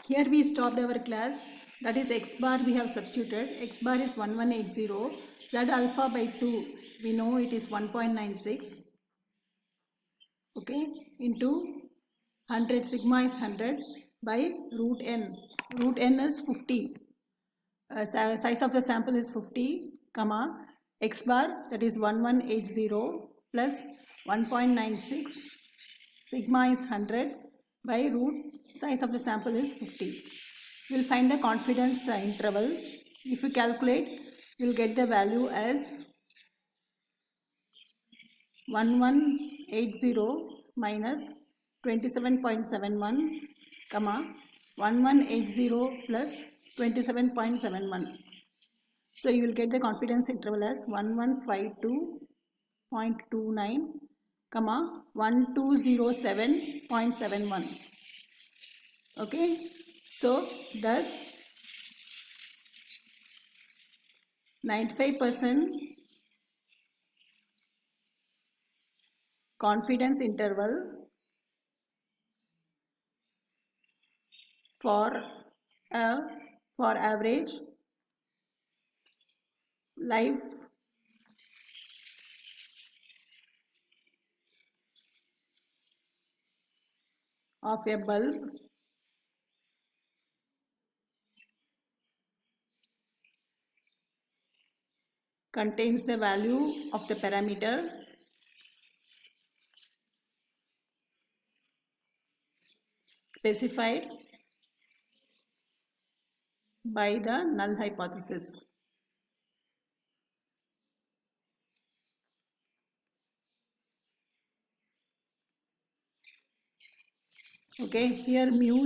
Here we stopped our class. That is x bar we have substituted. X bar is 1180. Z alpha by 2. We know it is 1.96. Okay. Into 100. Sigma is 100 by root n. Root n is 50. Size of the sample is 50, comma, x bar, that is 1180 plus 1.96. Sigma is 100 by root size of the sample is 50. We will find the confidence interval. If you calculate, you will get the value as 1180 minus 27.71, comma, 1180 plus 27.71. So you will get the confidence interval as 1152.29, comma, 1207.71. Okay, so thus 95% confidence interval for average life of a bulb contains the value of the parameter specified by the null hypothesis. Okay, here mu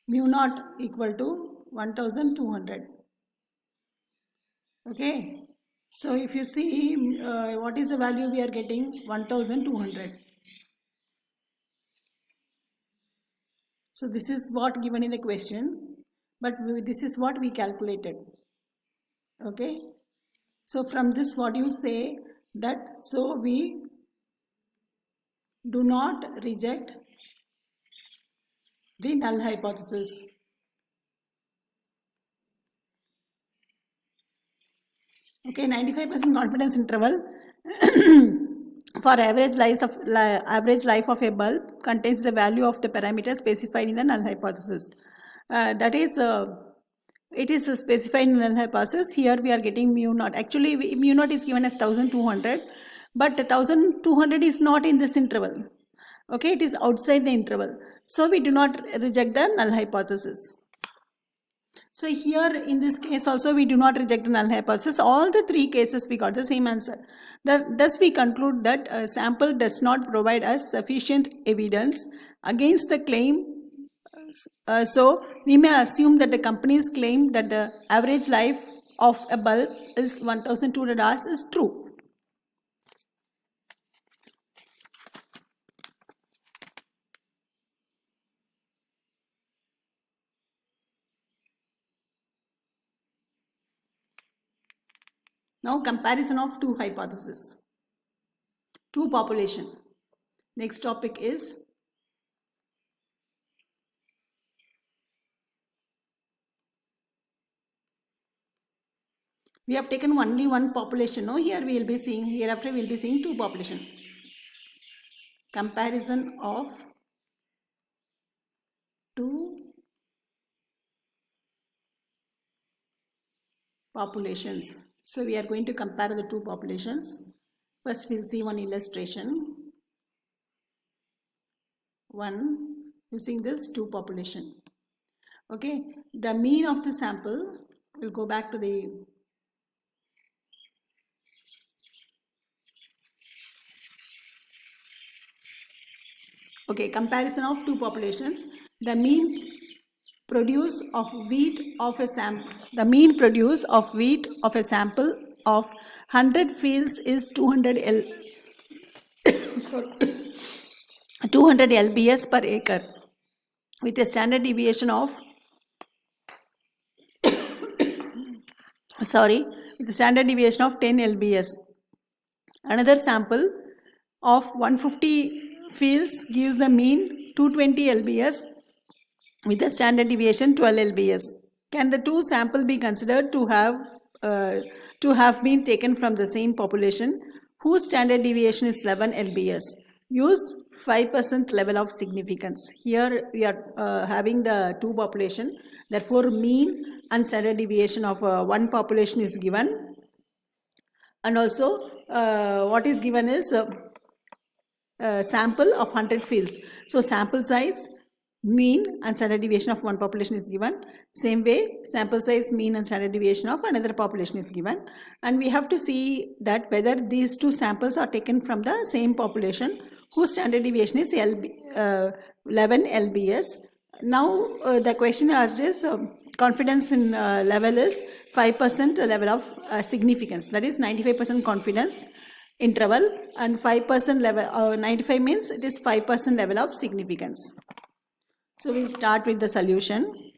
naught equal to 1200. Okay, so if you see what is the value we are getting, 1200. So this is what given in the question, but this is what we calculated. Okay, so from this what you say that so we do not reject the null hypothesis. Okay, 95% confidence interval for average life of a bulb contains the value of the parameter specified in the null hypothesis. That is, it is specified in the null hypothesis. Here we are getting mu naught. Actually, mu naught is given as 1200, but 1200 is not in this interval. Okay, it is outside the interval. So we do not reject the null hypothesis. So here in this case also we do not reject the null hypothesis. All the three cases we got the same answer. Thus we conclude that a sample does not provide us sufficient evidence against the claim. So we may assume that the company's claim that the average life of a bulb is 1200 hours is true. Now comparison of two hypotheses, two population. Next topic is we have taken only one population. No, here we will be seeing, hereafter we will be seeing two population. Comparison of two populations. So we are going to compare the two populations. First we'll see one illustration. One using this two population. Okay, the mean of the sample, we'll go back to the comparison of two populations. The mean produce of wheat of a sample. The mean produce of wheat of a sample of 100 fields is 200 lbs per acre with a standard deviation of with a standard deviation of 10 lbs. Another sample of 150 fields gives the mean 220 lbs with a standard deviation 12 lbs. Can the two samples be considered to have been taken from the same population whose standard deviation is 11 lbs? Use 5% level of significance. Here we are having the two population. Therefore, mean and standard deviation of one population is given, and also what is given is sample of 100 fields. So sample size, mean and standard deviation of one population is given. Same way, sample size, mean and standard deviation of another population is given, and we have to see that whether these two samples are taken from the same population whose standard deviation is 11 lbs. Now the question asked is confidence in level is 5% level of significance, that is 95% confidence interval, and 5% level 95 means it is 5% level of significance. So we'll start with the solution.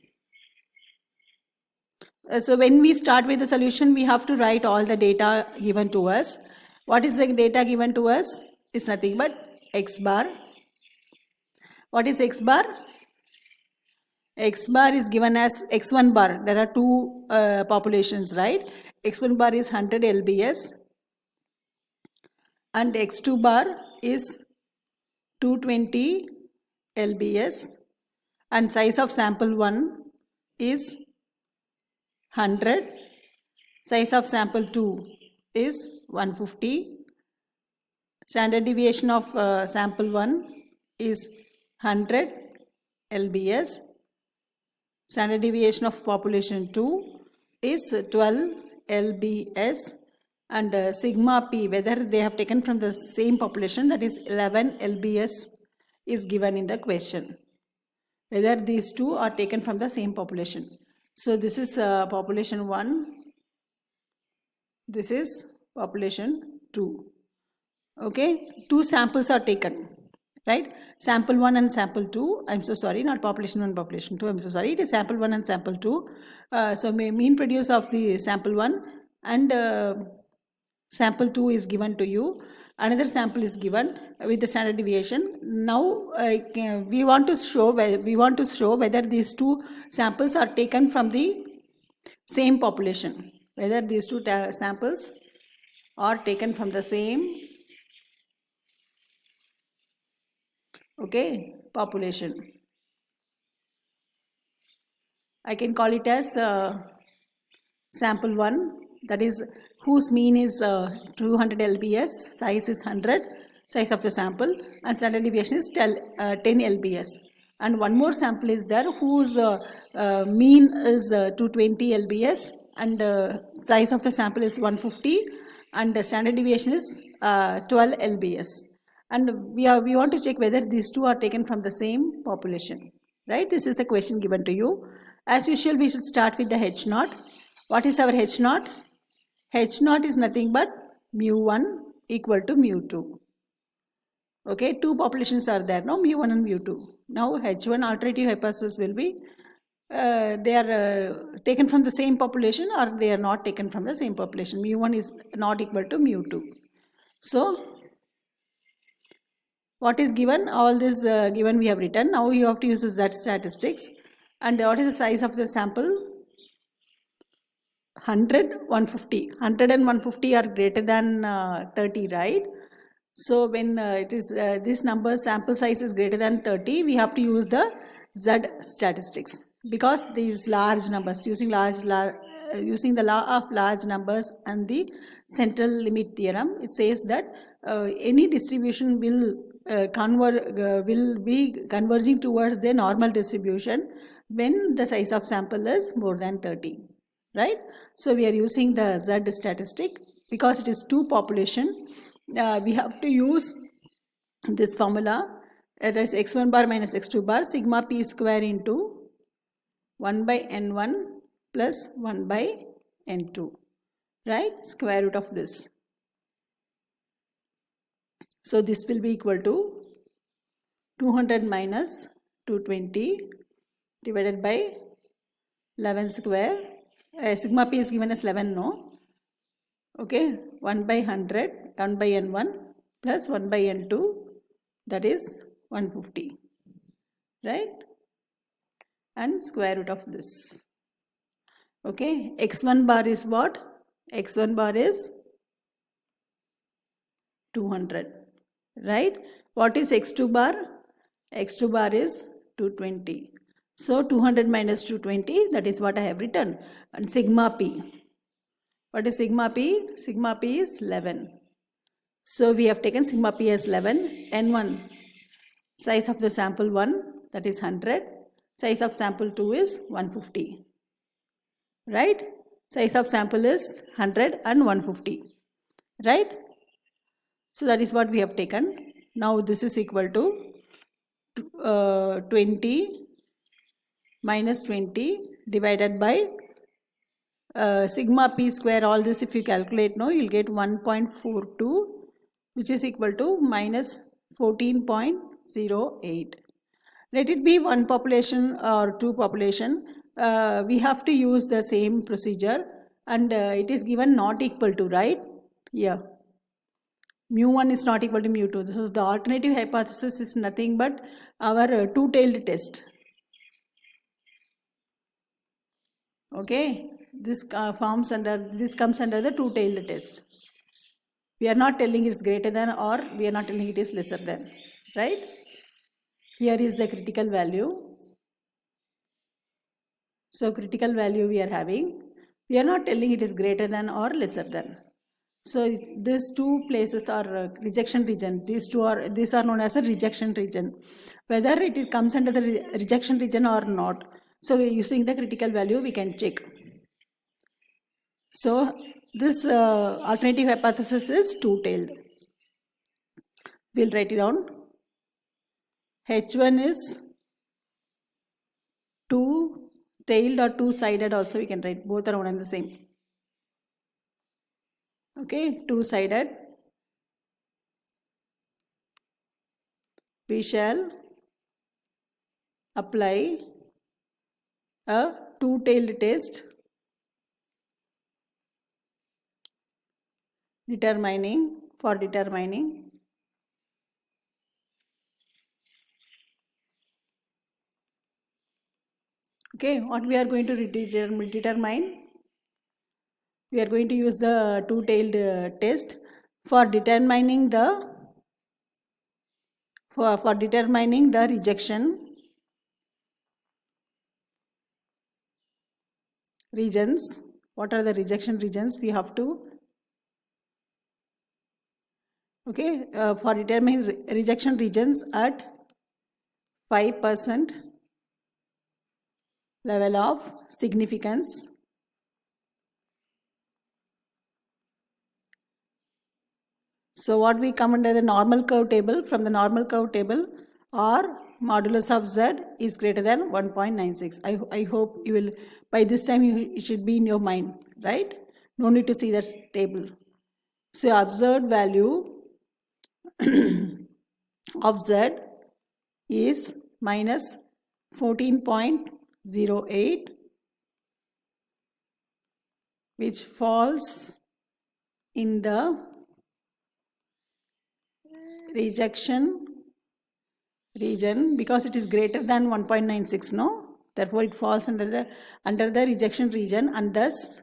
So when we start with the solution, we have to write all the data given to us. What is the data given to us? It's nothing but x bar. What is x bar? X bar is given as x1 bar. There are two populations, right? X1 bar is 100 lbs and x2 bar is 220 lbs, and size of sample 1 is 100, size of sample 2 is 150, standard deviation of sample 1 is 100 lbs, standard deviation of population 2 is 12 lbs, and sigma p, whether they have taken from the same population, that is 11 lbs, is given in the question, whether these two are taken from the same population. So this is population 1, this is population 2. Okay, two samples are taken, right? Sample 1 and sample 2, I'm so sorry, not population 1, population 2, I'm so sorry, it is sample 1 and sample 2. So mean produce of the sample 1 and sample 2 is given to you. Another sample is given with the standard deviation. Now we want to show whether these two samples are taken from the same population, whether these two samples are taken from the same population. I can call it as sample 1, that is whose mean is 200 lbs, size is 100, size of the sample, and standard deviation is 10 lbs. And one more sample is there whose mean is 220 lbs and size of the sample is 150 and the standard deviation is 12 lbs. And we want to check whether these two are taken from the same population, right? This is a question given to you. As usual, we should start with the H naught. What is our H naught? H naught is nothing but mu1 equal to mu2. Okay, two populations are there now, mu1 and mu2. Now H1 alternative hypothesis will be they are taken from the same population or they are not taken from the same population. Mu1 is not equal to mu2. So what is given? All this given we have written. Now you have to use the Z statistics. And what is the size of the sample? 100, 150. 100 and 150 are greater than 30, right? So when it is this number sample size is greater than 30, we have to use the Z statistics, because these large numbers, using the law of large numbers and the central limit theorem, it says that any distribution will be converging towards the normal distribution when the size of sample is more than 30, right? So we are using the Z statistic because it is two population. We have to use this formula, that is x1 bar minus x2 bar sigma p square into 1 by n1 plus 1 by n2, right? Square root of this. So this will be equal to 200 minus 220 divided by 11 square. Sigma p is given as 11, no? Okay, 1 by 100, 1 by n1 plus 1 by n2, that is 150, right? and square root of this. Okay, x1 bar is what? X1 bar is 200, right? What is x2 bar? X2 bar is 220. So 200 minus 220, that is what I have written. And sigma p. What is sigma p? Sigma p is 11. So we have taken sigma p as 11. N1, size of the sample 1, that is 100. Size of sample 2 is 150. Right? Size of sample is 100 and 150. Right? So that is what we have taken. Now this is equal to 20 minus 20 divided by sigma p square. All this if you calculate now, you'll get 1.42, which is equal to minus 14.08. Let it be one population or two population. We have to use the same procedure, and it is given not equal to, right? Yeah. Mu1 is not equal to mu2. So the alternative hypothesis is nothing but our two-tailed test. Okay, this comes under the two-tailed test. We are not telling it's greater than, or we are not telling it is lesser than, right? Here is the critical value. So critical value we are having. We are not telling it is greater than or lesser than. So these two places are rejection region. These are known as the rejection region. Whether it comes under the rejection region or not. So using the critical value we can check. So this alternative hypothesis is two-tailed. We'll write it down. H1 is two-tailed or two-sided also we can write. Both are one and the same. Okay, two-sided. We shall apply a two-tailed test determining. Okay, what we are going to determine? We are going to use the two-tailed test for determining the rejection regions. What are the rejection regions? We have to, okay, for determining rejection regions at 5% level of significance. So what we come under the normal curve table, from the normal curve table, or modulus of Z is greater than 1.96. I hope you will, by this time it should be in your mind, right? No need to see that table. So observed value of Z is minus 14.08, which falls in the rejection region because it is greater than 1.96, no? Therefore it falls under the rejection region, and thus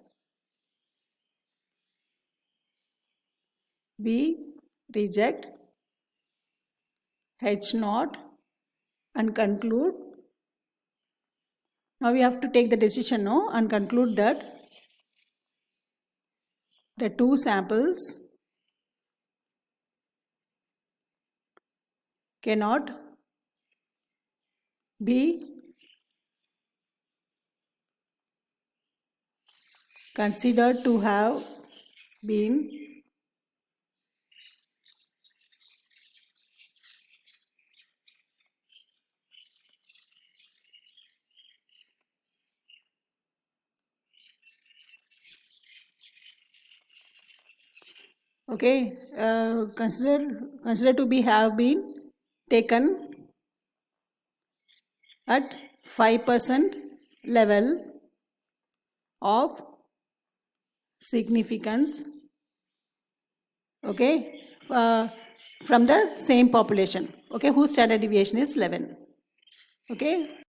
we reject H0 and conclude. Now we have to take the decision, no, and conclude that the two samples cannot be considered to have been okay, consider to be have been taken at 5% level of significance, okay, from the same population, okay, whose standard deviation is 11. Okay,